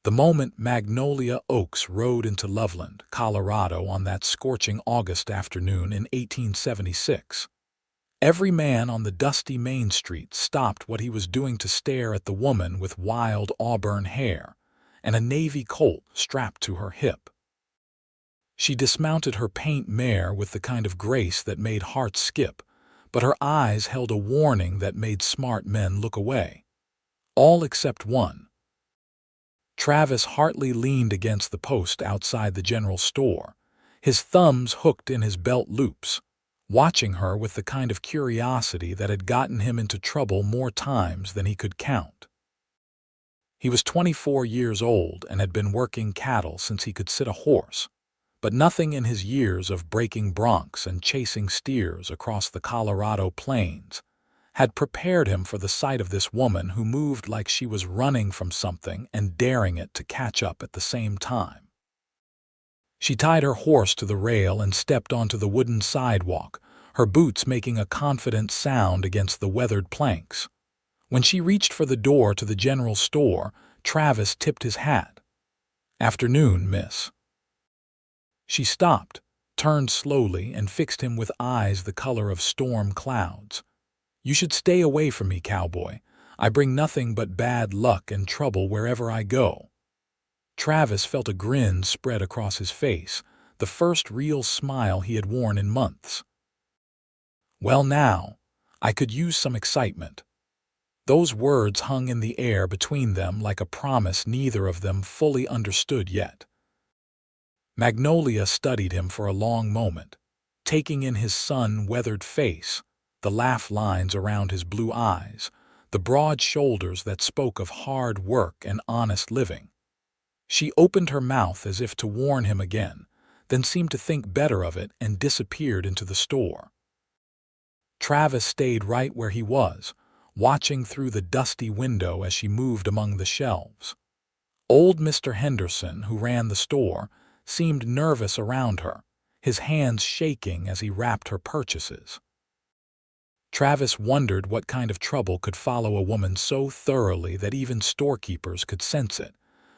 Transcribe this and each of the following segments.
The moment Magnolia Oakes rode into Loveland, Colorado on that scorching August afternoon in 1876, every man on the dusty Main Street stopped what he was doing to stare at the woman with wild auburn hair and a navy colt strapped to her hip. She dismounted her paint mare with the kind of grace that made hearts skip, but her eyes held a warning that made smart men look away. All except one. Travis Hartley leaned against the post outside the general store, his thumbs hooked in his belt loops, watching her with the kind of curiosity that had gotten him into trouble more times than he could count. He was 24 years old and had been working cattle since he could sit a horse, but nothing in his years of breaking broncs and chasing steers across the Colorado plains had prepared him for the sight of this woman who moved like she was running from something and daring it to catch up at the same time. She tied her horse to the rail and stepped onto the wooden sidewalk, her boots making a confident sound against the weathered planks. When she reached for the door to the general store, Travis tipped his hat. "Afternoon, miss." She stopped, turned slowly, and fixed him with eyes the color of storm clouds. "You should stay away from me, cowboy. I bring nothing but bad luck and trouble wherever I go." Travis felt a grin spread across his face, the first real smile he had worn in months. "Well now, I could use some excitement." Those words hung in the air between them like a promise neither of them fully understood yet. Magnolia studied him for a long moment, taking in his sun-weathered face, the laugh lines around his blue eyes, the broad shoulders that spoke of hard work and honest living. She opened her mouth as if to warn him again, then seemed to think better of it and disappeared into the store. Travis stayed right where he was, watching through the dusty window as she moved among the shelves. Old Mr. Henderson, who ran the store, seemed nervous around her, his hands shaking as he wrapped her purchases. Travis wondered what kind of trouble could follow a woman so thoroughly that even storekeepers could sense it.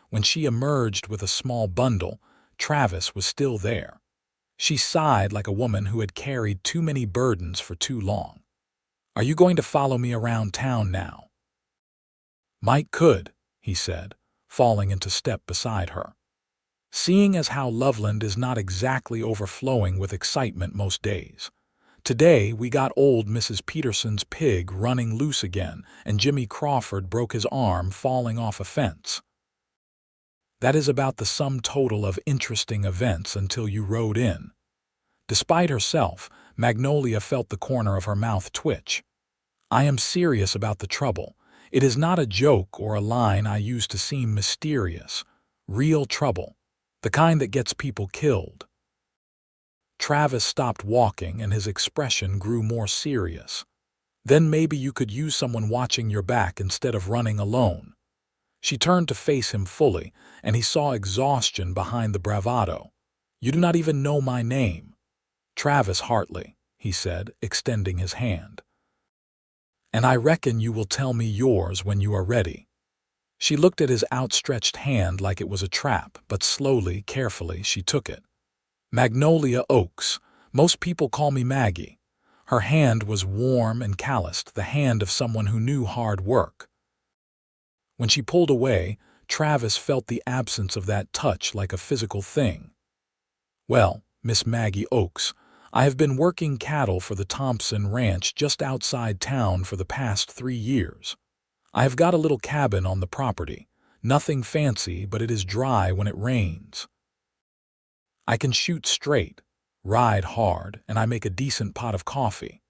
When she emerged with a small bundle, Travis was still there. She sighed like a woman who had carried too many burdens for too long. "Are you going to follow me around town now?" "Might could," he said, falling into step beside her. Seeing as how Loveland is not exactly overflowing with excitement most days. Today we got old Mrs. Peterson's pig running loose again, and Jimmy Crawford broke his arm falling off a fence. That is about the sum total of interesting events until you rode in. Despite herself, Magnolia felt the corner of her mouth twitch. "I am serious about the trouble. It is not a joke or a line I use to seem mysterious. Real trouble. The kind that gets people killed." Travis stopped walking and his expression grew more serious. "Then maybe you could use someone watching your back instead of running alone." She turned to face him fully, and he saw exhaustion behind the bravado. "You do not even know my name." "Travis Hartley," he said, extending his hand. "And I reckon you will tell me yours when you are ready." She looked at his outstretched hand like it was a trap, but slowly, carefully, she took it. "Magnolia Oakes. Most people call me Maggie." Her hand was warm and calloused, the hand of someone who knew hard work. When she pulled away, Travis felt the absence of that touch like a physical thing. "Well, Miss Maggie Oakes, I have been working cattle for the Thompson Ranch just outside town for the past 3 years. I have got a little cabin on the property. Nothing fancy, but it is dry when it rains. I can shoot straight, ride hard, and I make a decent pot of coffee.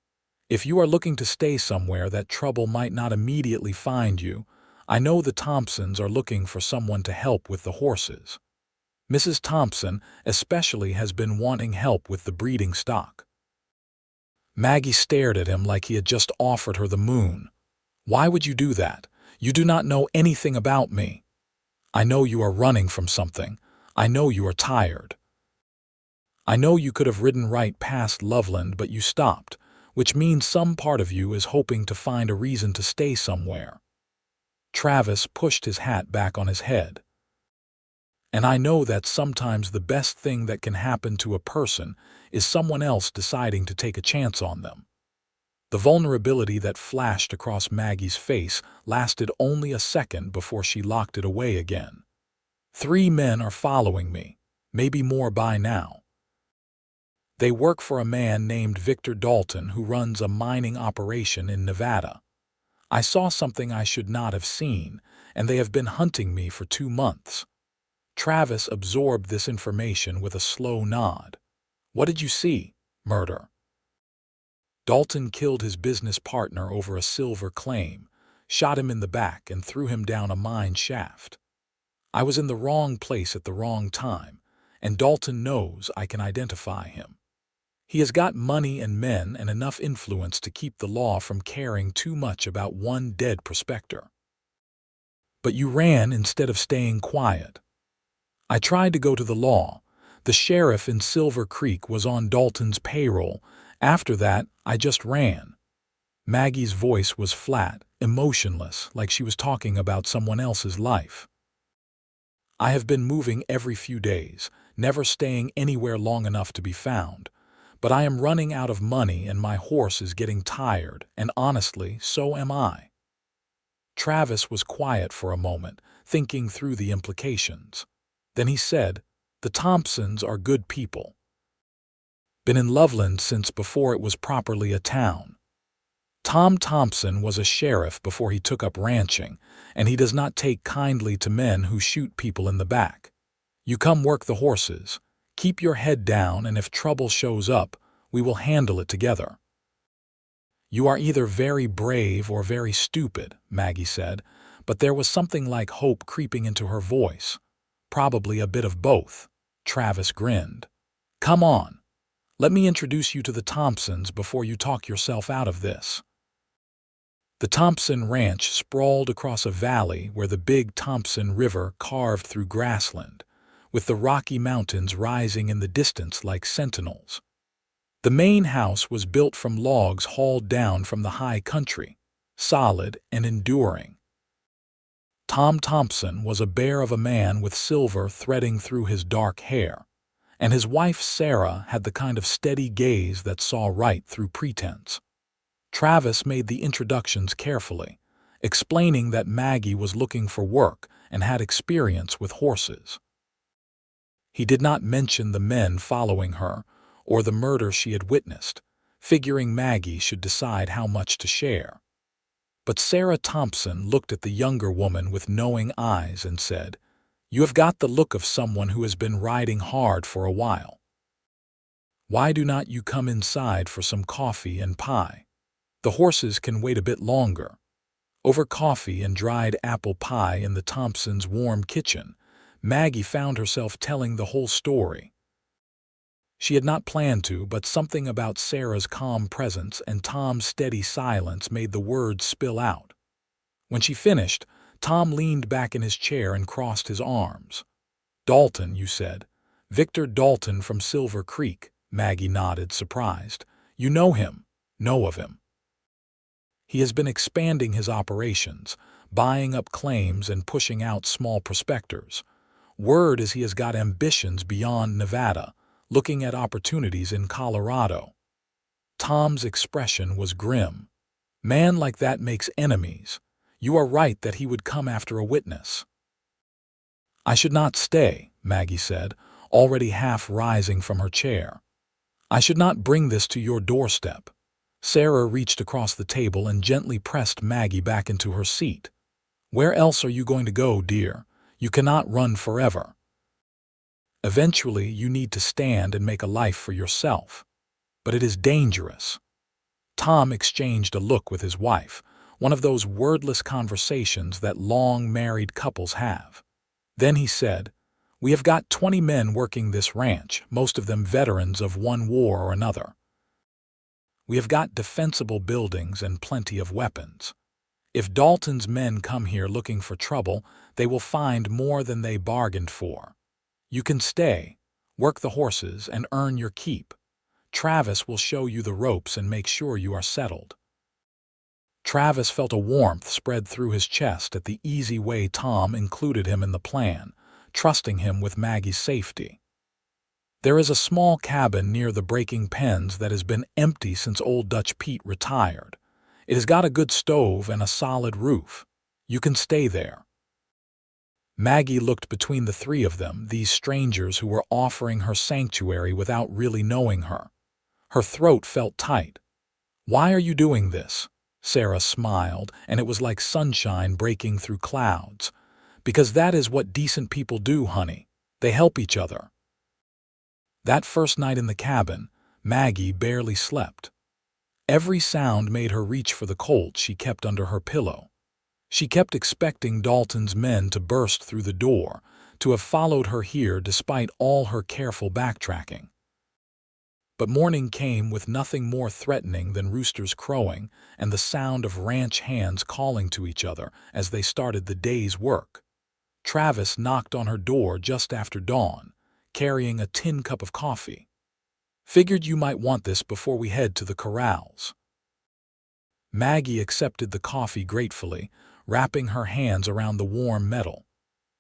If you are looking to stay somewhere that trouble might not immediately find you, I know the Thompsons are looking for someone to help with the horses. Mrs. Thompson especially has been wanting help with the breeding stock." Maggie stared at him like he had just offered her the moon. "Why would you do that? You do not know anything about me. I know you are running from something. I know you are tired. I know you could have ridden right past Loveland, but you stopped, which means some part of you is hoping to find a reason to stay somewhere." Travis pushed his hat back on his head. And I know that sometimes the best thing that can happen to a person is someone else deciding to take a chance on them. The vulnerability that flashed across Maggie's face lasted only a second before she locked it away again. 3 men are following me, maybe more by now. They work for a man named Victor Dalton who runs a mining operation in Nevada. I saw something I should not have seen, and they have been hunting me for 2 months. Travis absorbed this information with a slow nod. What did you see? Murder. Dalton killed his business partner over a silver claim, shot him in the back, and threw him down a mine shaft. I was in the wrong place at the wrong time, and Dalton knows I can identify him. He has got money and men and enough influence to keep the law from caring too much about one dead prospector. But you ran instead of staying quiet. I tried to go to the law. The sheriff in Silver Creek was on Dalton's payroll. After that, I just ran. Maggie's voice was flat, emotionless, like she was talking about someone else's life. I have been moving every few days, never staying anywhere long enough to be found. But I am running out of money and my horse is getting tired, and honestly, so am I. Travis was quiet for a moment, thinking through the implications. Then he said, "The Thompsons are good people. Been in Loveland since before it was properly a town. Tom Thompson was a sheriff before he took up ranching, and he does not take kindly to men who shoot people in the back. You come work the horses. Keep your head down, and if trouble shows up, we will handle it together." "You are either very brave or very stupid," Maggie said, but there was something like hope creeping into her voice. "Probably a bit of both." Travis grinned. "Come on. Let me introduce you to the Thompsons before you talk yourself out of this." The Thompson Ranch sprawled across a valley where the big Thompson River carved through grassland, with the Rocky Mountains rising in the distance like sentinels. The main house was built from logs hauled down from the high country, solid and enduring. Tom Thompson was a bear of a man with silver threading through his dark hair, and his wife Sarah had the kind of steady gaze that saw right through pretense. Travis made the introductions carefully, explaining that Maggie was looking for work and had experience with horses. He did not mention the men following her or the murder she had witnessed, figuring Maggie should decide how much to share. But Sarah Thompson looked at the younger woman with knowing eyes and said, "You have got the look of someone who has been riding hard for a while. Why do not you come inside for some coffee and pie? The horses can wait a bit longer." Over coffee and dried apple pie in the Thompsons' warm kitchen, Maggie found herself telling the whole story. She had not planned to, but something about Sarah's calm presence and Tom's steady silence made the words spill out. When she finished, Tom leaned back in his chair and crossed his arms. "Dalton, you said. Victor Dalton from Silver Creek." Maggie nodded, surprised. "You know him? Know of him?" "He has been expanding his operations, buying up claims and pushing out small prospectors. Word is he has got ambitions beyond Nevada, looking at opportunities in Colorado." Tom's expression was grim. "Man like that makes enemies. You are right that he would come after a witness." "I should not stay," Maggie said, already half rising from her chair. "I should not bring this to your doorstep." Sarah reached across the table and gently pressed Maggie back into her seat. "Where else are you going to go, dear? You cannot run forever. Eventually, you need to stand and make a life for yourself. But it is dangerous." Tom exchanged a look with his wife, one of those wordless conversations that long married couples have. Then he said, "We have got 20 men working this ranch, most of them veterans of one war or another. We have got defensible buildings and plenty of weapons. If Dalton's men come here looking for trouble, they will find more than they bargained for. You can stay, work the horses, and earn your keep. Travis will show you the ropes and make sure you are settled." Travis felt a warmth spread through his chest at the easy way Tom included him in the plan, trusting him with Maggie's safety. There is a small cabin near the breaking pens that has been empty since old Dutch Pete retired. It has got a good stove and a solid roof. You can stay there. Maggie looked between the three of them, these strangers who were offering her sanctuary without really knowing her. Her throat felt tight. "Why are you doing this?" Sarah smiled, and it was like sunshine breaking through clouds. "Because that is what decent people do, honey. They help each other." That first night in the cabin, Maggie barely slept. Every sound made her reach for the Colt she kept under her pillow. She kept expecting Dalton's men to burst through the door, to have followed her here despite all her careful backtracking. But morning came with nothing more threatening than roosters crowing and the sound of ranch hands calling to each other as they started the day's work. Travis knocked on her door just after dawn, carrying a tin cup of coffee. "Figured you might want this before we head to the corrals." Maggie accepted the coffee gratefully, wrapping her hands around the warm metal.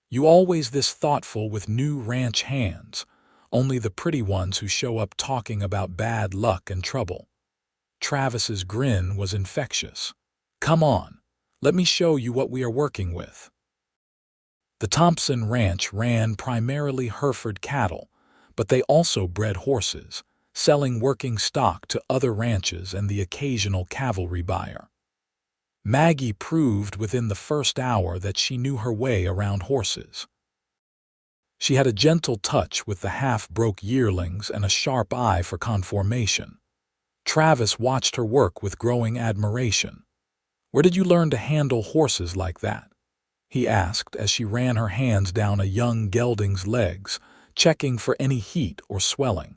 "You always this thoughtful with new ranch hands, only the pretty ones who show up talking about bad luck and trouble." Travis's grin was infectious. "Come on, let me show you what we are working with." The Thompson Ranch ran primarily Hereford cattle, but they also bred horses, selling working stock to other ranches and the occasional cavalry buyer. Maggie proved within the first hour that she knew her way around horses. She had a gentle touch with the half-broke yearlings and a sharp eye for conformation. Travis watched her work with growing admiration. "Where did you learn to handle horses like that?" he asked as she ran her hands down a young gelding's legs, checking for any heat or swelling.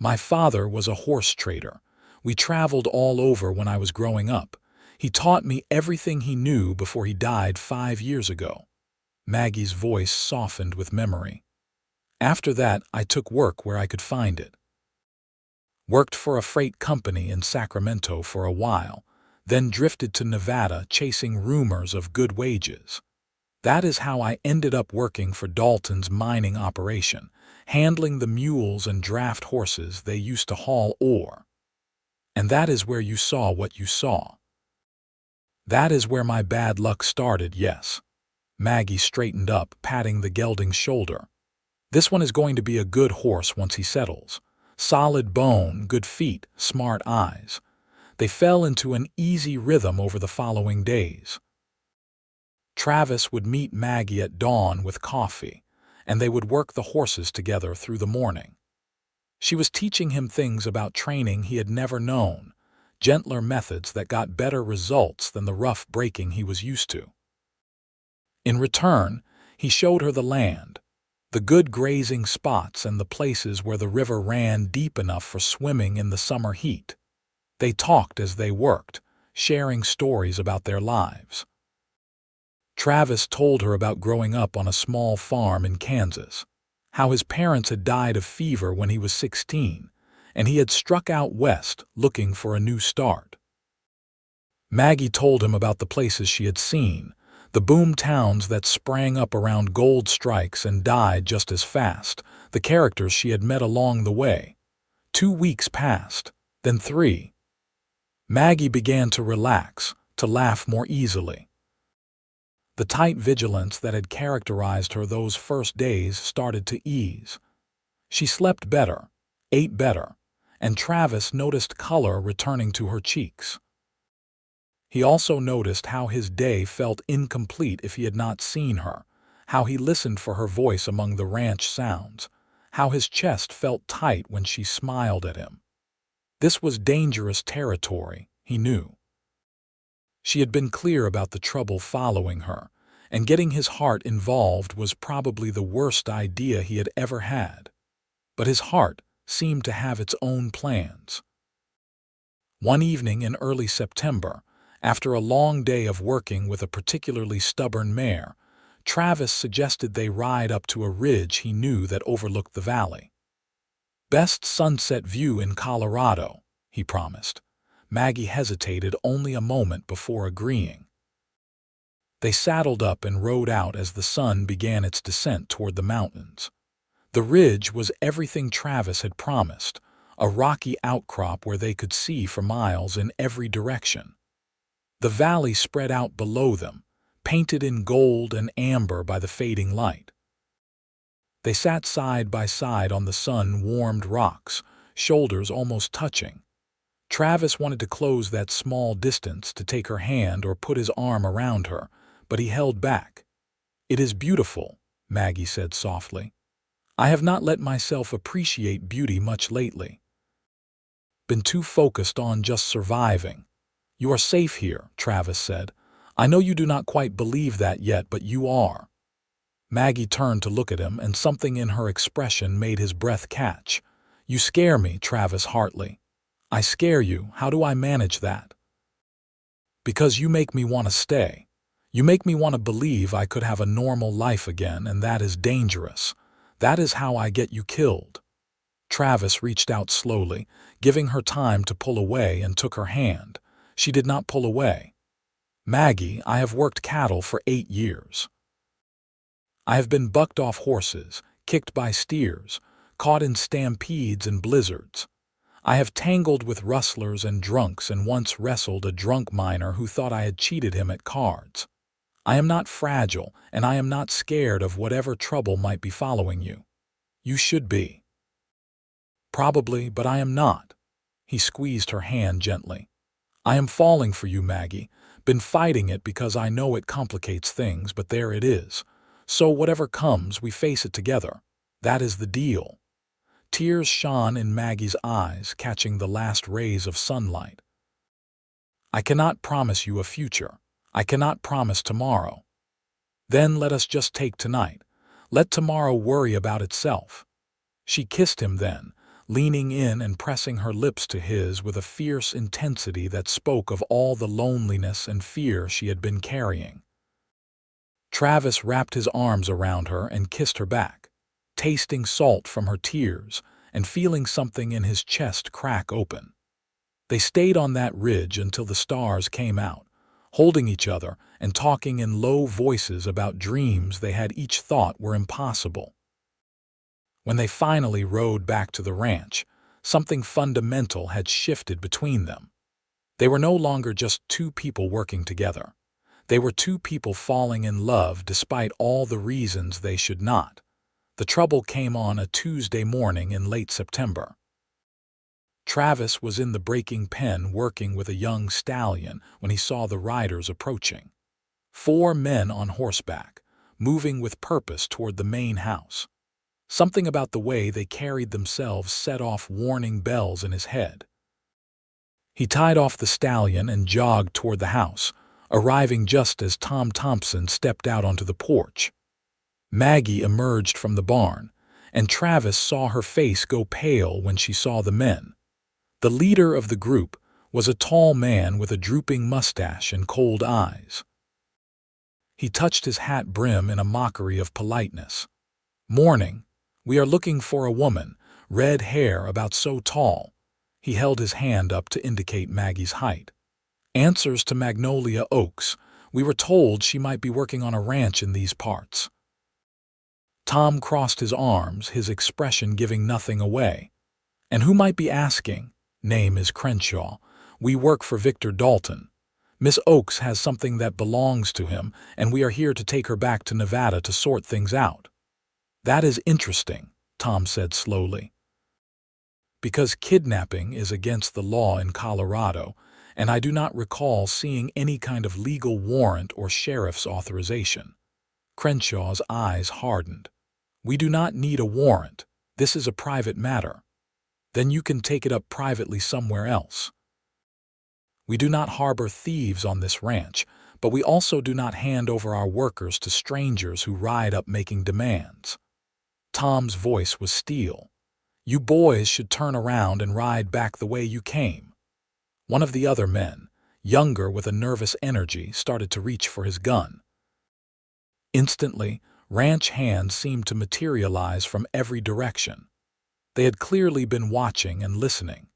"My father was a horse trader. We traveled all over when I was growing up. He taught me everything he knew before he died 5 years ago." Maggie's voice softened with memory. "After that, I took work where I could find it. Worked for a freight company in Sacramento for a while, then drifted to Nevada chasing rumors of good wages. That is how I ended up working for Dalton's mining operation, handling the mules and draft horses they used to haul ore. And that is where you saw what you saw." "That is where my bad luck started, yes." Maggie straightened up, patting the gelding's shoulder. "This one is going to be a good horse once he settles. Solid bone, good feet, smart eyes." They fell into an easy rhythm over the following days. Travis would meet Maggie at dawn with coffee, and they would work the horses together through the morning. She was teaching him things about training he had never known, gentler methods that got better results than the rough breaking he was used to. In return, he showed her the land, the good grazing spots and the places where the river ran deep enough for swimming in the summer heat. They talked as they worked, sharing stories about their lives. Travis told her about growing up on a small farm in Kansas, how his parents had died of fever when he was 16, and he had struck out west looking for a new start. Maggie told him about the places she had seen, the boom towns that sprang up around gold strikes and died just as fast, the characters she had met along the way. 2 weeks passed, then 3. Maggie began to relax, to laugh more easily. The tight vigilance that had characterized her those first days started to ease. She slept better, ate better, and Travis noticed color returning to her cheeks. He also noticed how his day felt incomplete if he had not seen her, how he listened for her voice among the ranch sounds, how his chest felt tight when she smiled at him. This was dangerous territory, he knew. She had been clear about the trouble following her, and getting his heart involved was probably the worst idea he had ever had. But his heart seemed to have its own plans. One evening in early September, after a long day of working with a particularly stubborn mare, Travis suggested they ride up to a ridge he knew that overlooked the valley. "Best sunset view in Colorado," he promised. Maggie hesitated only a moment before agreeing. They saddled up and rode out as the sun began its descent toward the mountains. The ridge was everything Travis had promised, a rocky outcrop where they could see for miles in every direction. The valley spread out below them, painted in gold and amber by the fading light. They sat side by side on the sun-warmed rocks, shoulders almost touching. Travis wanted to close that small distance to take her hand or put his arm around her, but he held back. "It is beautiful," Maggie said softly. "I have not let myself appreciate beauty much lately. Been too focused on just surviving." "You are safe here," Travis said. "I know you do not quite believe that yet, but you are." Maggie turned to look at him, and something in her expression made his breath catch. "You scare me, Travis Hartley." "I scare you? How do I manage that?" "Because you make me want to stay. You make me want to believe I could have a normal life again, and that is dangerous. That is how I get you killed." Travis reached out slowly, giving her time to pull away, and took her hand. She did not pull away. "Maggie, I have worked cattle for 8 years. I have been bucked off horses, kicked by steers, caught in stampedes and blizzards. I have tangled with rustlers and drunks and once wrestled a drunk miner who thought I had cheated him at cards. I am not fragile, and I am not scared of whatever trouble might be following you. You should be." "Probably, but I am not." He squeezed her hand gently. "I am falling for you, Maggie. Been fighting it because I know it complicates things, but there it is. So whatever comes, we face it together. That is the deal." Tears shone in Maggie's eyes, catching the last rays of sunlight. "I cannot promise you a future. I cannot promise tomorrow." "Then let us just take tonight. Let tomorrow worry about itself." She kissed him then, leaning in and pressing her lips to his with a fierce intensity that spoke of all the loneliness and fear she had been carrying. Travis wrapped his arms around her and kissed her back, tasting salt from her tears and feeling something in his chest crack open. They stayed on that ridge until the stars came out, holding each other and talking in low voices about dreams they had each thought were impossible. When they finally rode back to the ranch, something fundamental had shifted between them. They were no longer just two people working together. They were two people falling in love despite all the reasons they should not. The trouble came on a Tuesday morning in late September. Travis was in the breaking pen working with a young stallion when he saw the riders approaching. 4 men on horseback, moving with purpose toward the main house. Something about the way they carried themselves set off warning bells in his head. He tied off the stallion and jogged toward the house, arriving just as Tom Thompson stepped out onto the porch. Maggie emerged from the barn, and Travis saw her face go pale when she saw the men. The leader of the group was a tall man with a drooping mustache and cold eyes. He touched his hat brim in a mockery of politeness. "Morning. We are looking for a woman, red hair about so tall." He held his hand up to indicate Maggie's height. "Answers to Magnolia Oakes. We were told she might be working on a ranch in these parts." Tom crossed his arms, his expression giving nothing away. "And who might be asking?" "Name is Crenshaw. We work for Victor Dalton. Miss Oakes has something that belongs to him, and we are here to take her back to Nevada to sort things out." "That is interesting," Tom said slowly. "Because kidnapping is against the law in Colorado, and I do not recall seeing any kind of legal warrant or sheriff's authorization." Crenshaw's eyes hardened. "We do not need a warrant. This is a private matter." "Then you can take it up privately somewhere else." "We do not harbor thieves on this ranch, but we also do not hand over our workers to strangers who ride up making demands." Tom's voice was steel. "You boys should turn around and ride back the way you came." One of the other men, younger with a nervous energy, started to reach for his gun. Instantly, ranch hands seemed to materialize from every direction. They had clearly been watching and listening.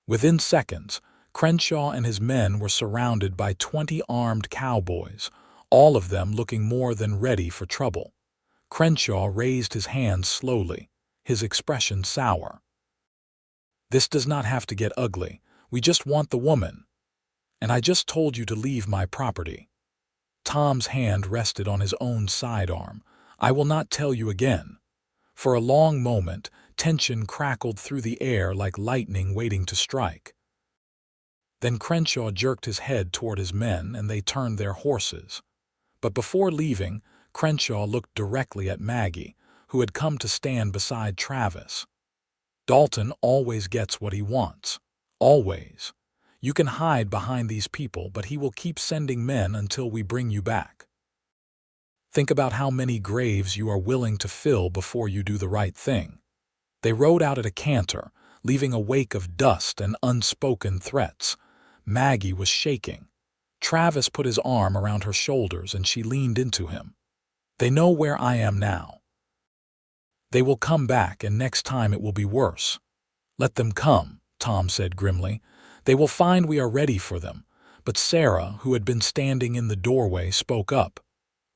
Within seconds, Crenshaw and his men were surrounded by 20 armed cowboys, all of them looking more than ready for trouble. Crenshaw raised his hands slowly, his expression sour. "This does not have to get ugly. We just want the woman. And I just told you to leave my property." Tom's hand rested on his own sidearm. "I will not tell you again." For a long moment, tension crackled through the air like lightning waiting to strike. Then Crenshaw jerked his head toward his men, and they turned their horses. But before leaving, Crenshaw looked directly at Maggie, who had come to stand beside Travis. "Dalton always gets what he wants. Always. You can hide behind these people, but he will keep sending men until we bring you back. Think about how many graves you are willing to fill before you do the right thing." They rode out at a canter, leaving a wake of dust and unspoken threats. Maggie was shaking. Travis put his arm around her shoulders and she leaned into him. "They know where I am now. They will come back, and next time it will be worse." "Let them come," Tom said grimly. "They will find we are ready for them." But Sarah, who had been standing in the doorway, spoke up.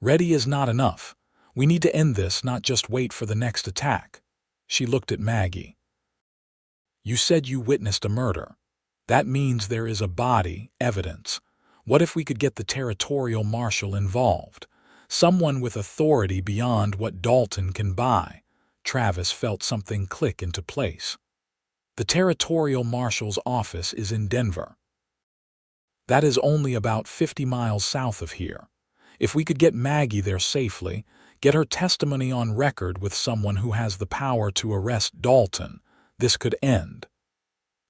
"Ready is not enough. We need to end this, not just wait for the next attack." She looked at Maggie. "You said you witnessed a murder. That means there is a body, evidence. What if we could get the territorial marshal involved? Someone with authority beyond what Dalton can buy." Travis felt something click into place. "The territorial marshal's office is in Denver. That is only about 50 miles south of here. If we could get Maggie there safely, get her testimony on record with someone who has the power to arrest Dalton, this could end."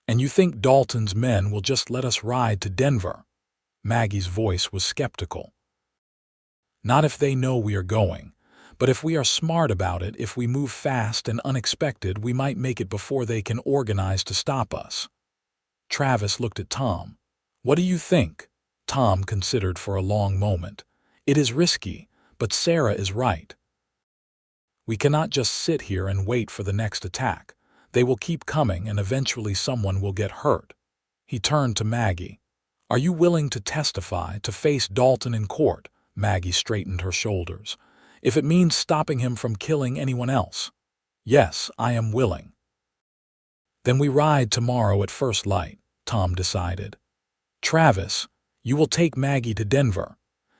"And you think Dalton's men will just let us ride to Denver?" Maggie's voice was skeptical. "Not if they know we are going. But if we are smart about it, if we move fast and unexpected, we might make it before they can organize to stop us." Travis looked at Tom. "What do you think?" Tom considered for a long moment. "It is risky, but Sarah is right. We cannot just sit here and wait for the next attack. They will keep coming, and eventually someone will get hurt." He turned to Maggie. "Are you willing to testify, to face Dalton in court?" Maggie straightened her shoulders. "If it means stopping him from killing anyone else." "Yes, I am willing." "Then we ride tomorrow at first light," Tom decided. "Travis, you will take Maggie to Denver.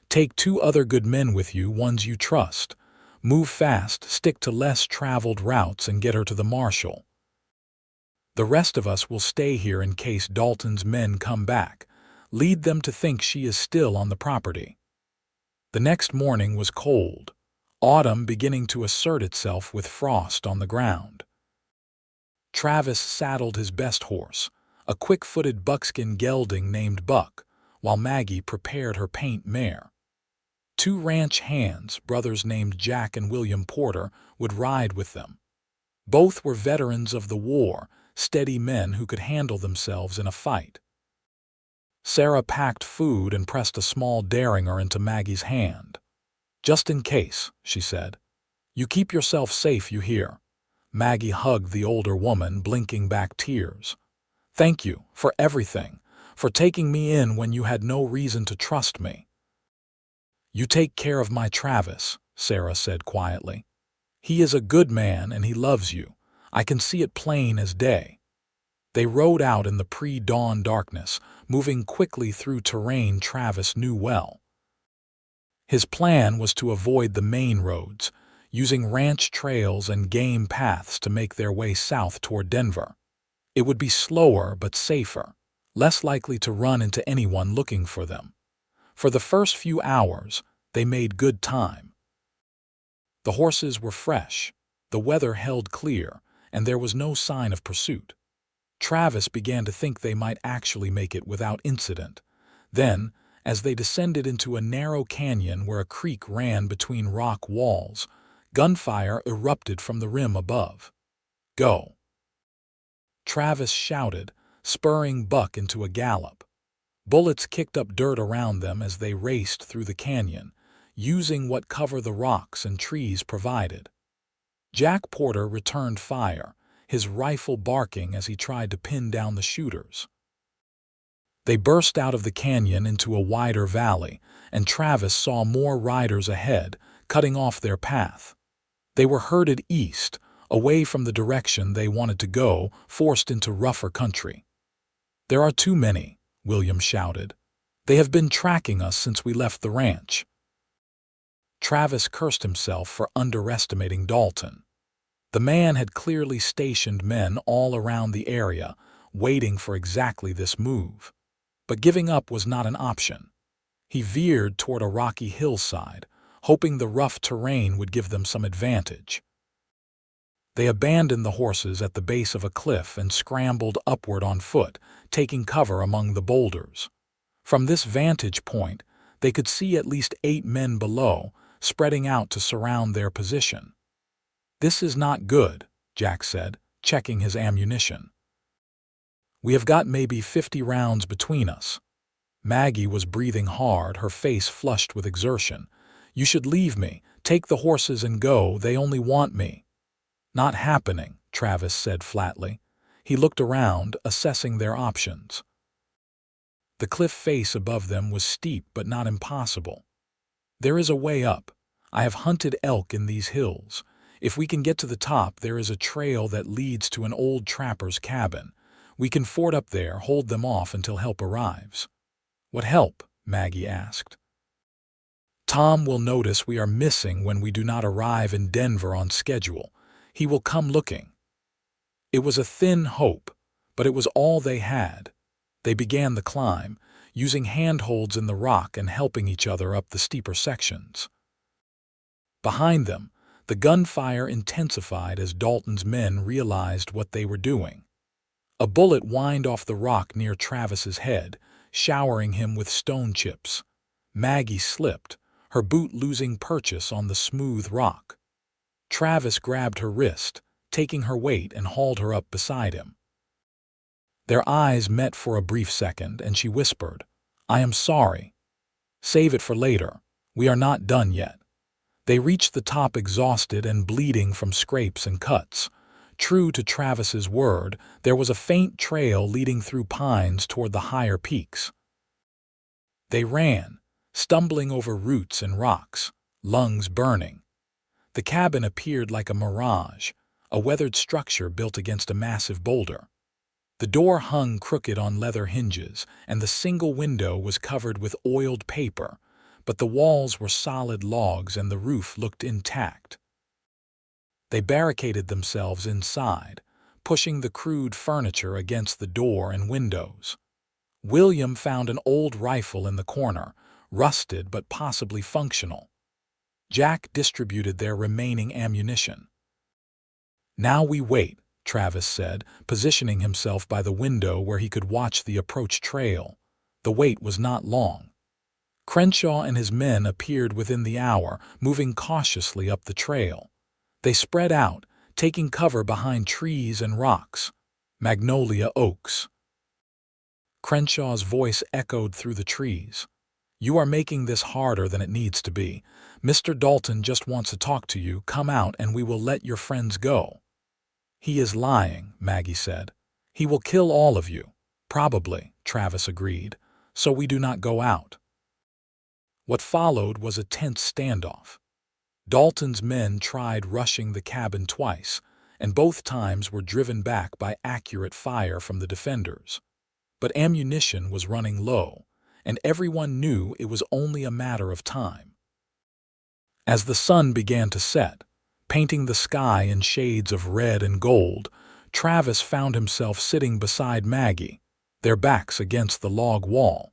Take 2 other good men with you, ones you trust. Move fast, stick to less traveled routes, and get her to the marshal. The rest of us will stay here in case Dalton's men come back. Lead them to think she is still on the property." The next morning was cold, autumn beginning to assert itself with frost on the ground. Travis saddled his best horse, a quick-footed buckskin gelding named Buck, while Maggie prepared her paint mare. 2 ranch hands, brothers named Jack and William Porter, would ride with them. Both were veterans of the war, steady men who could handle themselves in a fight. Sarah packed food and pressed a small derringer into Maggie's hand. "Just in case," she said. "You keep yourself safe, you hear?" Maggie hugged the older woman, blinking back tears. "Thank you for everything, for taking me in when you had no reason to trust me." "You take care of my Travis," Sarah said quietly. "He is a good man and he loves you. I can see it plain as day." They rode out in the pre-dawn darkness, moving quickly through terrain Travis knew well. His plan was to avoid the main roads, using ranch trails and game paths to make their way south toward Denver. It would be slower but safer, less likely to run into anyone looking for them. For the first few hours, they made good time. The horses were fresh, the weather held clear, and there was no sign of pursuit. Travis began to think they might actually make it without incident. Then, as they descended into a narrow canyon where a creek ran between rock walls, gunfire erupted from the rim above. "Go!" Travis shouted, spurring Buck into a gallop. Bullets kicked up dirt around them as they raced through the canyon, using what cover the rocks and trees provided. Jack Porter returned fire, his rifle barking as he tried to pin down the shooters. They burst out of the canyon into a wider valley, and Travis saw more riders ahead, cutting off their path. They were herded east, away from the direction they wanted to go, forced into rougher country. "There are too many," William shouted. "They have been tracking us since we left the ranch." Travis cursed himself for underestimating Dalton. The man had clearly stationed men all around the area, waiting for exactly this move. But giving up was not an option. He veered toward a rocky hillside, hoping the rough terrain would give them some advantage. They abandoned the horses at the base of a cliff and scrambled upward on foot, taking cover among the boulders. From this vantage point, they could see at least 8 men below, spreading out to surround their position. "This is not good," Jack said, checking his ammunition. "We have got maybe 50 rounds between us." Maggie was breathing hard, her face flushed with exertion. "You should leave me. Take the horses and go. They only want me." "Not happening," Travis said flatly. He looked around, assessing their options. The cliff face above them was steep but not impossible. "There is a way up. I have hunted elk in these hills. If we can get to the top, there is a trail that leads to an old trapper's cabin. We can ford up there, hold them off until help arrives." "What help?" Maggie asked. "Tom will notice we are missing when we do not arrive in Denver on schedule. He will come looking." It was a thin hope, but it was all they had. They began the climb, using handholds in the rock and helping each other up the steeper sections. Behind them, the gunfire intensified as Dalton's men realized what they were doing. A bullet whined off the rock near Travis's head, showering him with stone chips. Maggie slipped, her boot losing purchase on the smooth rock. Travis grabbed her wrist, taking her weight, and hauled her up beside him. Their eyes met for a brief second, and she whispered, "I am sorry. Save it for later. We are not done yet." They reached the top exhausted and bleeding from scrapes and cuts. True to Travis's word, there was a faint trail leading through pines toward the higher peaks. They ran, stumbling over roots and rocks, lungs burning. The cabin appeared like a mirage, a weathered structure built against a massive boulder. The door hung crooked on leather hinges, and the single window was covered with oiled paper, but the walls were solid logs and the roof looked intact. They barricaded themselves inside, pushing the crude furniture against the door and windows. William found an old rifle in the corner, rusted but possibly functional. Jack distributed their remaining ammunition. "Now we wait," Travis said, positioning himself by the window where he could watch the approach trail. The wait was not long. Crenshaw and his men appeared within the hour, moving cautiously up the trail. They spread out, taking cover behind trees and rocks. Magnolia Oakes. Crenshaw's voice echoed through the trees. "You are making this harder than it needs to be. Mr. Dalton just wants to talk to you. Come out and we will let your friends go." "He is lying," Maggie said. "He will kill all of you." "Probably," Travis agreed, "so we do not go out." What followed was a tense standoff. Dalton's men tried rushing the cabin twice, and both times were driven back by accurate fire from the defenders. But ammunition was running low, and everyone knew it was only a matter of time. As the sun began to set, painting the sky in shades of red and gold, Travis found himself sitting beside Maggie, their backs against the log wall.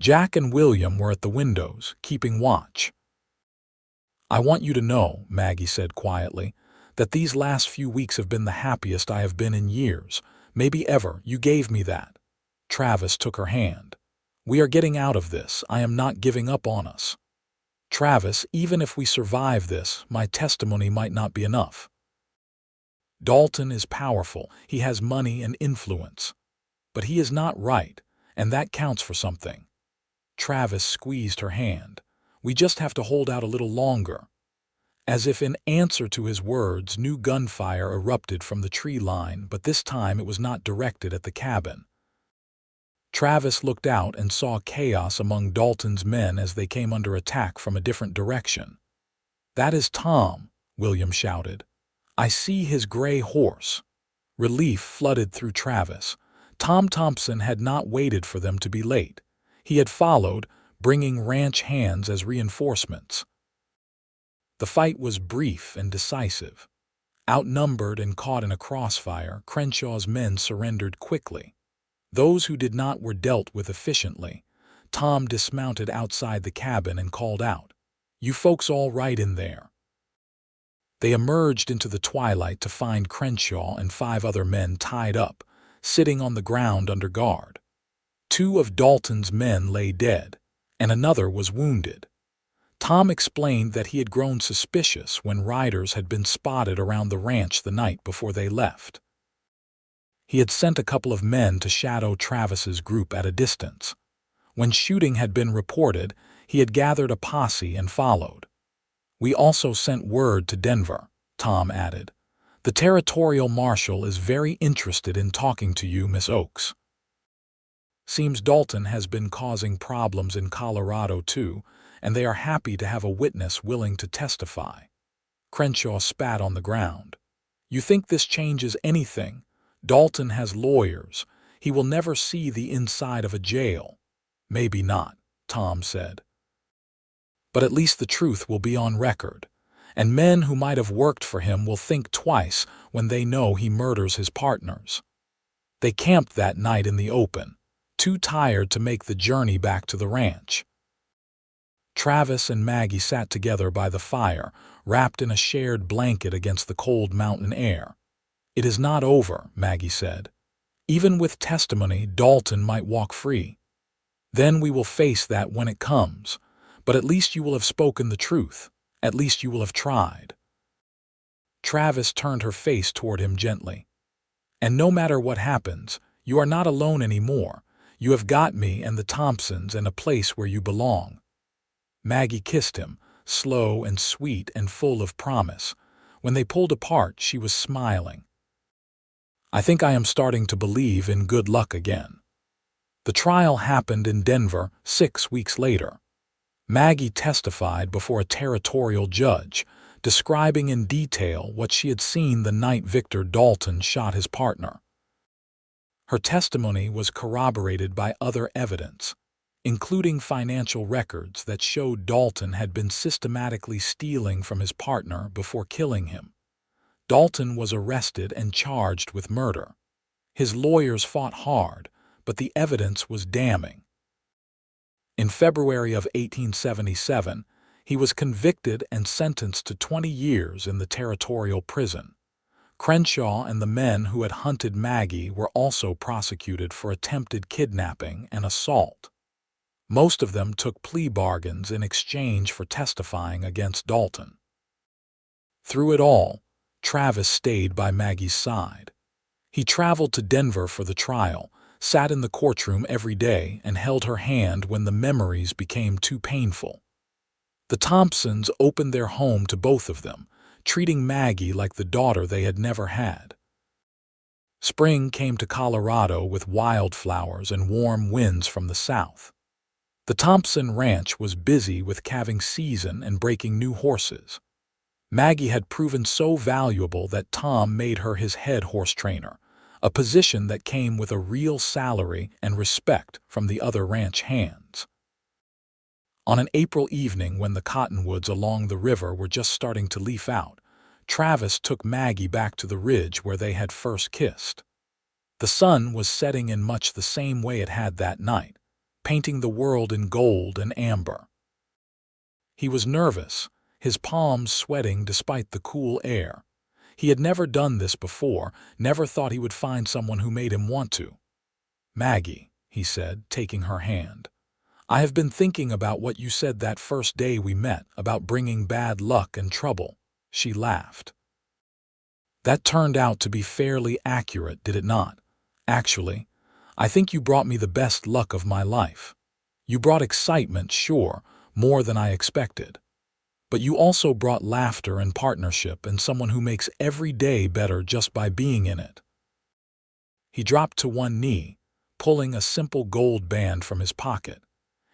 Jack and William were at the windows, keeping watch. "I want you to know," Maggie said quietly, "that these last few weeks have been the happiest I have been in years, maybe ever. You gave me that." Travis took her hand. "We are getting out of this. I am not giving up on us. Travis, even if we survive this, my testimony might not be enough. Dalton is powerful. He has money and influence. But he is not right, and that counts for something." Travis squeezed her hand. "We just have to hold out a little longer." As if in answer to his words, new gunfire erupted from the tree line, but this time it was not directed at the cabin. Travis looked out and saw chaos among Dalton's men as they came under attack from a different direction. "That is Tom," William shouted. "I see his gray horse." Relief flooded through Travis. Tom Thompson had not waited for them to be late. He had followed, bringing ranch hands as reinforcements. The fight was brief and decisive. Outnumbered and caught in a crossfire, Crenshaw's men surrendered quickly. Those who did not were dealt with efficiently. Tom dismounted outside the cabin and called out, "You folks all right in there?" They emerged into the twilight to find Crenshaw and 5 other men tied up, sitting on the ground under guard. 2 of Dalton's men lay dead, and another was wounded. Tom explained that he had grown suspicious when riders had been spotted around the ranch the night before they left. He had sent a couple of men to shadow Travis's group at a distance. When shooting had been reported, he had gathered a posse and followed. "We also sent word to Denver," Tom added. "The territorial marshal is very interested in talking to you, Miss Oakes. Seems Dalton has been causing problems in Colorado too, and they are happy to have a witness willing to testify." Crenshaw spat on the ground. "You think this changes anything? Dalton has lawyers. He will never see the inside of a jail." "Maybe not," Tom said. "But at least the truth will be on record, and men who might have worked for him will think twice when they know he murders his partners." They camped that night in the open, too tired to make the journey back to the ranch. Travis and Maggie sat together by the fire, wrapped in a shared blanket against the cold mountain air. "It is not over," Maggie said. "Even with testimony, Dalton might walk free. Then we will face that when it comes. But at least you will have spoken the truth. At least you will have tried." Travis turned her face toward him gently. "And no matter what happens, you are not alone anymore. You have got me and the Thompsons and a place where you belong." Maggie kissed him, slow and sweet and full of promise. When they pulled apart, she was smiling. "I think I am starting to believe in good luck again." The trial happened in Denver 6 weeks later. Maggie testified before a territorial judge, describing in detail what she had seen the night Victor Dalton shot his partner. Her testimony was corroborated by other evidence, including financial records that showed Dalton had been systematically stealing from his partner before killing him. Dalton was arrested and charged with murder. His lawyers fought hard, but the evidence was damning. In February of 1877, he was convicted and sentenced to 20 years in the territorial prison. Crenshaw and the men who had hunted Maggie were also prosecuted for attempted kidnapping and assault. Most of them took plea bargains in exchange for testifying against Dalton. Through it all, Travis stayed by Maggie's side. He traveled to Denver for the trial, sat in the courtroom every day, and held her hand when the memories became too painful. The Thompsons opened their home to both of them, treating Maggie like the daughter they had never had. Spring came to Colorado with wildflowers and warm winds from the south. The Thompson ranch was busy with calving season and breaking new horses. Maggie had proven so valuable that Tom made her his head horse trainer, a position that came with a real salary and respect from the other ranch hands. On an April evening when the cottonwoods along the river were just starting to leaf out, Travis took Maggie back to the ridge where they had first kissed. The sun was setting in much the same way it had that night, painting the world in gold and amber. He was nervous, his palms sweating despite the cool air. He had never done this before, never thought he would find someone who made him want to. "Maggie," he said, taking her hand, "I have been thinking about what you said that first day we met about bringing bad luck and trouble." She laughed. "That turned out to be fairly accurate, did it not? Actually, I think you brought me the best luck of my life. You brought excitement, sure, more than I expected. But you also brought laughter and partnership and someone who makes every day better just by being in it." He dropped to one knee, pulling a simple gold band from his pocket.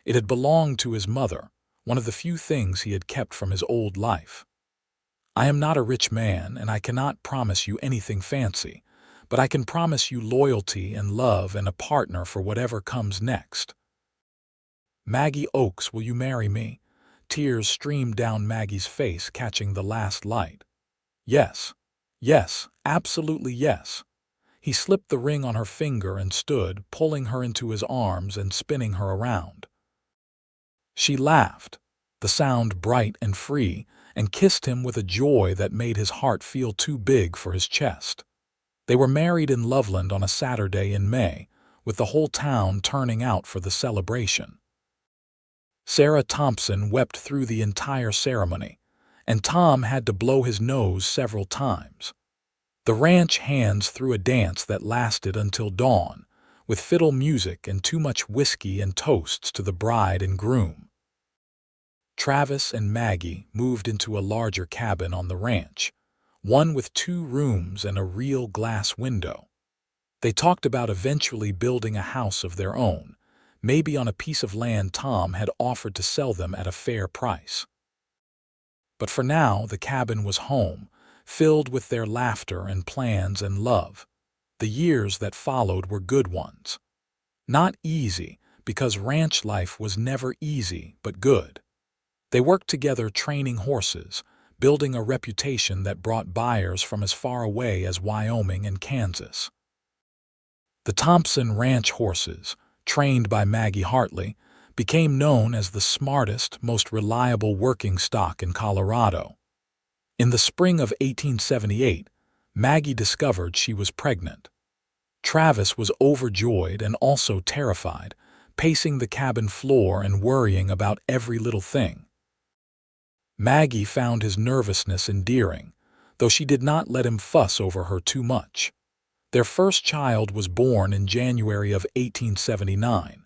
It had belonged to his mother, one of the few things he had kept from his old life. "I am not a rich man, and I cannot promise you anything fancy, but I can promise you loyalty and love and a partner for whatever comes next. Maggie Oakes, will you marry me?" Tears streamed down Maggie's face, catching the last light. Yes, yes, absolutely yes. He slipped the ring on her finger and stood, pulling her into his arms and spinning her around. She laughed, the sound bright and free, and kissed him with a joy that made his heart feel too big for his chest. They were married in Loveland on a Saturday in May, with the whole town turning out for the celebration. Sarah Thompson wept through the entire ceremony, and Tom had to blow his nose several times. The ranch hands threw a dance that lasted until dawn, with fiddle music and too much whiskey and toasts to the bride and groom. Travis and Maggie moved into a larger cabin on the ranch, one with 2 rooms and a real glass window. They talked about eventually building a house of their own, maybe on a piece of land Tom had offered to sell them at a fair price. But for now, the cabin was home, filled with their laughter and plans and love. The years that followed were good ones. Not easy, because ranch life was never easy, but good. They worked together training horses, building a reputation that brought buyers from as far away as Wyoming and Kansas. The Thompson Ranch horses, trained by Maggie Hartley, became known as the smartest, most reliable working stock in Colorado. In the spring of 1878, Maggie discovered she was pregnant. Travis was overjoyed and also terrified, pacing the cabin floor and worrying about every little thing. Maggie found his nervousness endearing, though she did not let him fuss over her too much. Their first child was born in January of 1879.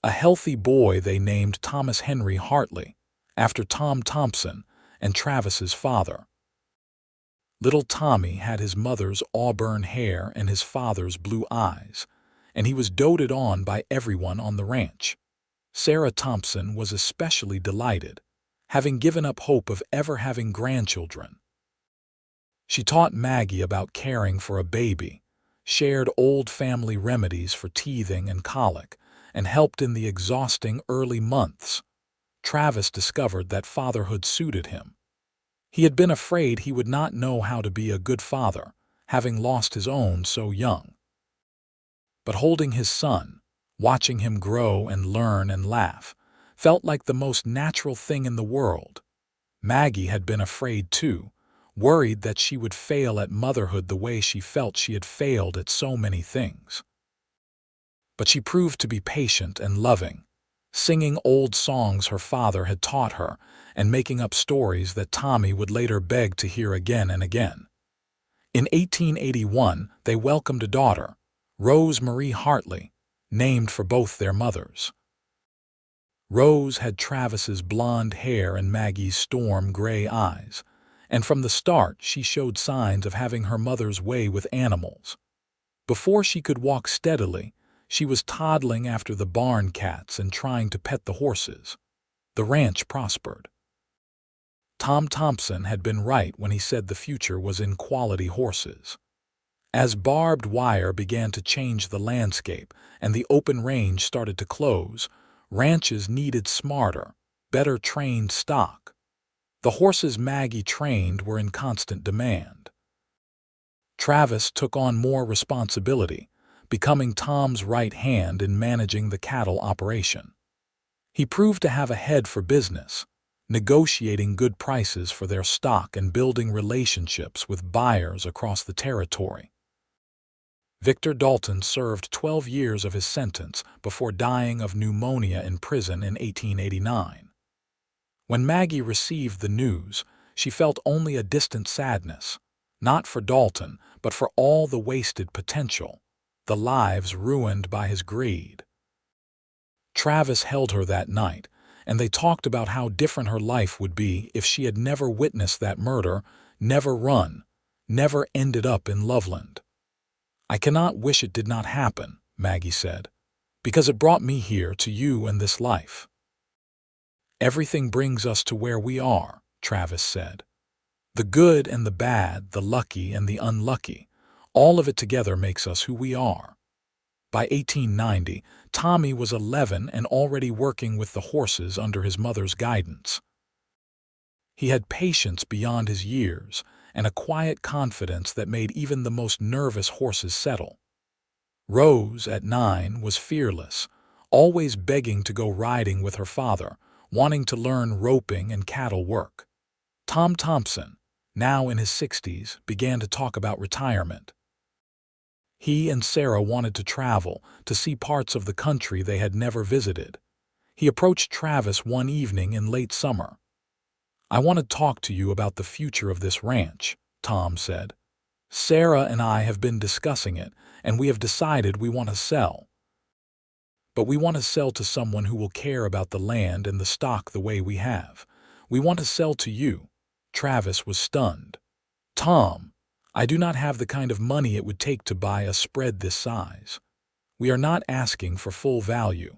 A healthy boy they named Thomas Henry Hartley, after Tom Thompson and Travis's father. Little Tommy had his mother's auburn hair and his father's blue eyes, and he was doted on by everyone on the ranch. Sarah Thompson was especially delighted, having given up hope of ever having grandchildren. She taught Maggie about caring for a baby, shared old family remedies for teething and colic, and helped in the exhausting early months. Travis discovered that fatherhood suited him. He had been afraid he would not know how to be a good father, having lost his own so young. But holding his son, watching him grow and learn and laugh, felt like the most natural thing in the world. Maggie had been afraid too, worried that she would fail at motherhood the way she felt she had failed at so many things. But she proved to be patient and loving, singing old songs her father had taught her and making up stories that Tommy would later beg to hear again and again. In 1881, they welcomed a daughter, Rose Marie Hartley, named for both their mothers. Rose had Travis's blonde hair and Maggie's storm gray eyes, and from the start she showed signs of having her mother's way with animals. Before she could walk steadily, she was toddling after the barn cats and trying to pet the horses. The ranch prospered. Tom Thompson had been right when he said the future was in quality horses. As barbed wire began to change the landscape and the open range started to close, ranches needed smarter, better trained stock. The horses Maggie trained were in constant demand. Travis took on more responsibility, becoming Tom's right hand in managing the cattle operation. He proved to have a head for business, negotiating good prices for their stock and building relationships with buyers across the territory. Victor Dalton served 12 years of his sentence before dying of pneumonia in prison in 1889. When Maggie received the news, she felt only a distant sadness, not for Dalton, but for all the wasted potential, the lives ruined by his greed. Travis held her that night, and they talked about how different her life would be if she had never witnessed that murder, never run, never ended up in Loveland. "I cannot wish it did not happen," Maggie said. Because it brought me here to you and this life. Everything brings us to where we are, Travis said. The good and the bad, the lucky and the unlucky, all of it together makes us who we are. By 1890, Tommy was 11 and already working with the horses under his mother's guidance. He had patience beyond his years and a quiet confidence that made even the most nervous horses settle. Rose, at 9, was fearless, always begging to go riding with her father, wanting to learn roping and cattle work. Tom Thompson, now in his 60s, began to talk about retirement. He and Sarah wanted to travel, to see parts of the country they had never visited. He approached Travis one evening in late summer. "I want to talk to you about the future of this ranch," Tom said. "Sarah and I have been discussing it, and we have decided we want to sell. But we want to sell to someone who will care about the land and the stock the way we have. We want to sell to you." Travis was stunned. "Tom, I do not have the kind of money it would take to buy a spread this size. We are not asking for full value.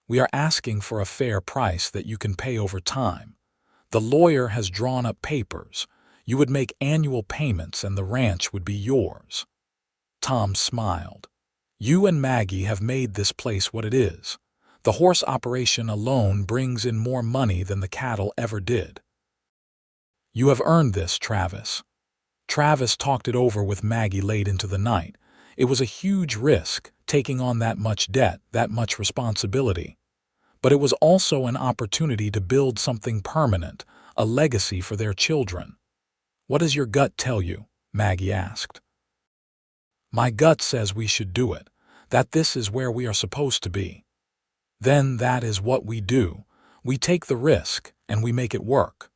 We are asking for a fair price that you can pay over time. The lawyer has drawn up papers. You would make annual payments and the ranch would be yours." Tom smiled. "You and Maggie have made this place what it is. The horse operation alone brings in more money than the cattle ever did. You have earned this, Travis." Travis talked it over with Maggie late into the night. It was a huge risk, taking on that much debt, that much responsibility. But it was also an opportunity to build something permanent, a legacy for their children. "What does your gut tell you?" Maggie asked. "My gut says we should do it, that this is where we are supposed to be. Then that is what we do. We take the risk, and we make it work."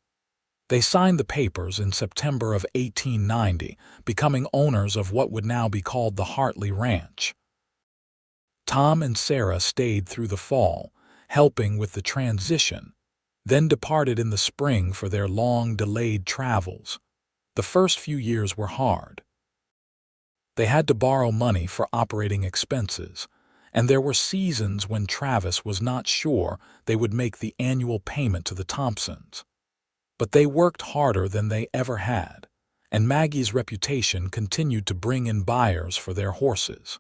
They signed the papers in September of 1890, becoming owners of what would now be called the Hartley Ranch. Tom and Sarah stayed through the fall, helping with the transition, then departed in the spring for their long-delayed travels. The first few years were hard. They had to borrow money for operating expenses, and there were seasons when Travis was not sure they would make the annual payment to the Thompsons. But they worked harder than they ever had, and Maggie's reputation continued to bring in buyers for their horses.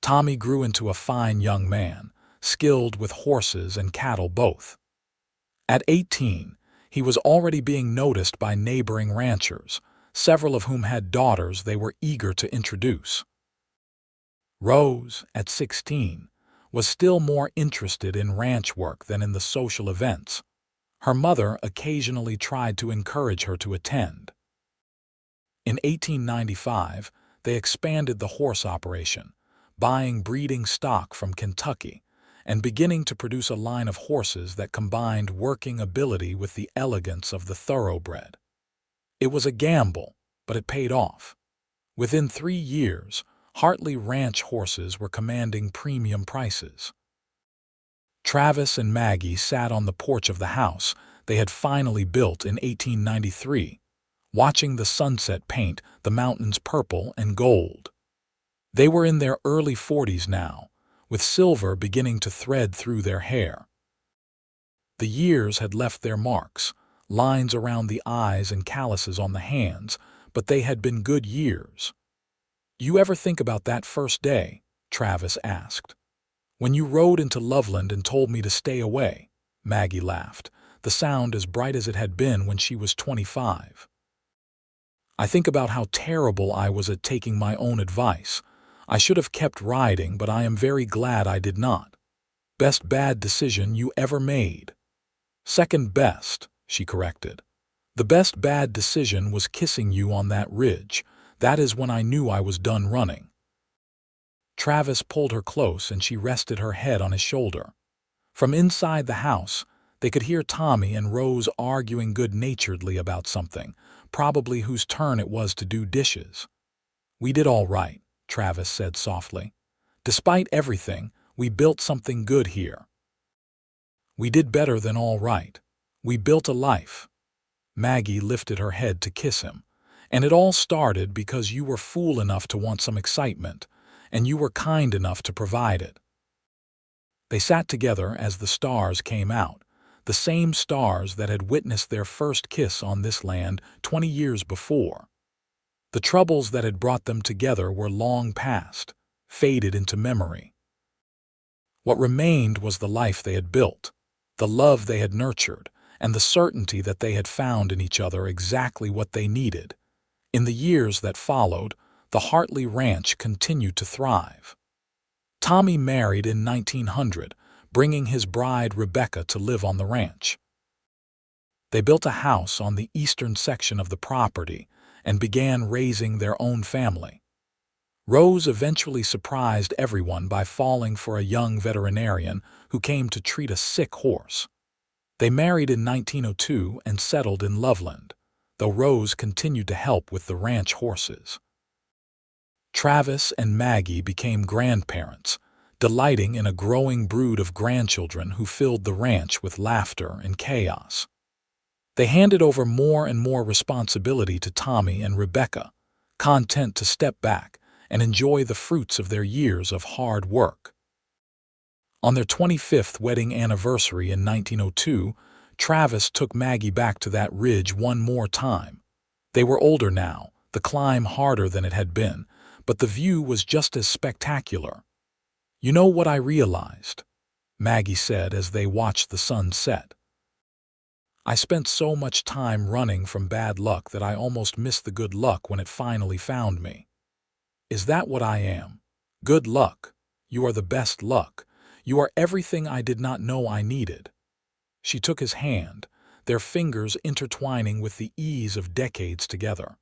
Tommy grew into a fine young man, skilled with horses and cattle both. At 18, he was already being noticed by neighboring ranchers, several of whom had daughters they were eager to introduce. Rose, at 16, was still more interested in ranch work than in the social events. Her mother occasionally tried to encourage her to attend. In 1895, they expanded the horse operation, buying breeding stock from Kentucky and beginning to produce a line of horses that combined working ability with the elegance of the thoroughbred. It was a gamble, but it paid off. Within 3 years, Hartley Ranch horses were commanding premium prices. Travis and Maggie sat on the porch of the house they had finally built in 1893, watching the sunset paint the mountains purple and gold. They were in their early 40s now, with silver beginning to thread through their hair. The years had left their marks, lines around the eyes and calluses on the hands, but they had been good years. "You ever think about that first day?" Travis asked. "When you rode into Loveland and told me to stay away," Maggie laughed, the sound as bright as it had been when she was 25. "I think about how terrible I was at taking my own advice. I should have kept riding, but I am very glad I did not. Best bad decision you ever made." "Second best," she corrected. "The best bad decision was kissing you on that ridge. That is when I knew I was done running." Travis pulled her close and she rested her head on his shoulder. From inside the house, they could hear Tommy and Rose arguing good-naturedly about something, probably whose turn it was to do dishes. "We did all right," Travis said softly. "Despite everything, we built something good here. We did better than all right. We built a life." Maggie lifted her head to kiss him. "And it all started because you were fool enough to want some excitement, and you were kind enough to provide it." They sat together as the stars came out, the same stars that had witnessed their first kiss on this land 20 years before. The troubles that had brought them together were long past, faded into memory. What remained was the life they had built, the love they had nurtured, and the certainty that they had found in each other exactly what they needed. In the years that followed, the Hartley Ranch continued to thrive. Tommy married in 1900, bringing his bride Rebecca to live on the ranch. They built a house on the eastern section of the property and began raising their own family. Rose eventually surprised everyone by falling for a young veterinarian who came to treat a sick horse. They married in 1902 and settled in Loveland, though Rose continued to help with the ranch horses. Travis and Maggie became grandparents, delighting in a growing brood of grandchildren who filled the ranch with laughter and chaos. They handed over more and more responsibility to Tommy and Rebecca, content to step back and enjoy the fruits of their years of hard work. On their 25th wedding anniversary in 1902, Travis took Maggie back to that ridge one more time. They were older now, the climb harder than it had been, but the view was just as spectacular. "You know what I realized?" Maggie said as they watched the sun set. "I spent so much time running from bad luck that I almost missed the good luck when it finally found me. Is that what I am? Good luck. You are the best luck. You are everything I did not know I needed." She took his hand, their fingers intertwining with the ease of decades together.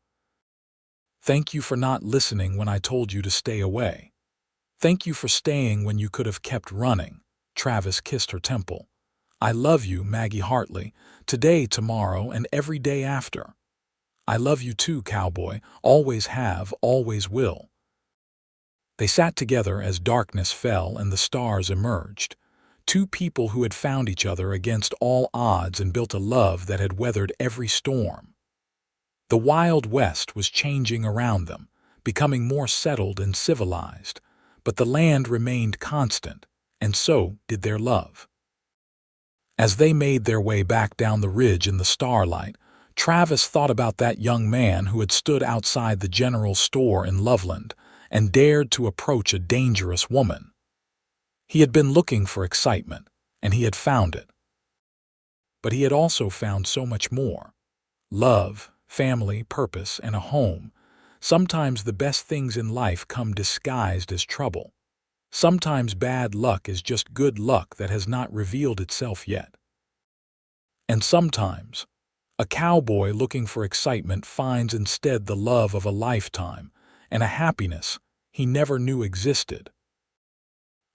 "Thank you for not listening when I told you to stay away. Thank you for staying when you could have kept running." Travis kissed her temple. "I love you, Maggie Hartley, today, tomorrow, and every day after." "I love you too, Cowboy, always have, always will." They sat together as darkness fell and the stars emerged. Two people who had found each other against all odds and built a love that had weathered every storm. The Wild West was changing around them, becoming more settled and civilized, but the land remained constant, and so did their love. As they made their way back down the ridge in the starlight, Travis thought about that young man who had stood outside the general store in Loveland and dared to approach a dangerous woman. He had been looking for excitement, and he had found it. But he had also found so much more: love, family, purpose, and a home. Sometimes the best things in life come disguised as trouble. Sometimes bad luck is just good luck that has not revealed itself yet. And sometimes, a cowboy looking for excitement finds instead the love of a lifetime and a happiness he never knew existed.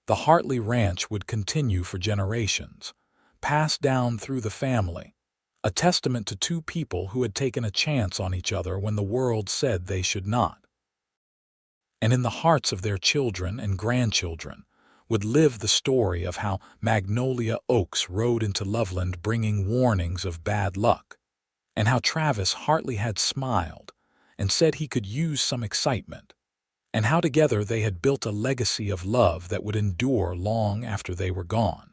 The Hartley Ranch would continue for generations, passed down through the family, a testament to two people who had taken a chance on each other when the world said they should not. And in the hearts of their children and grandchildren would live the story of how Magnolia Oakes rode into Loveland bringing warnings of bad luck, and how Travis Hartley had smiled and said he could use some excitement, and how together they had built a legacy of love that would endure long after they were gone.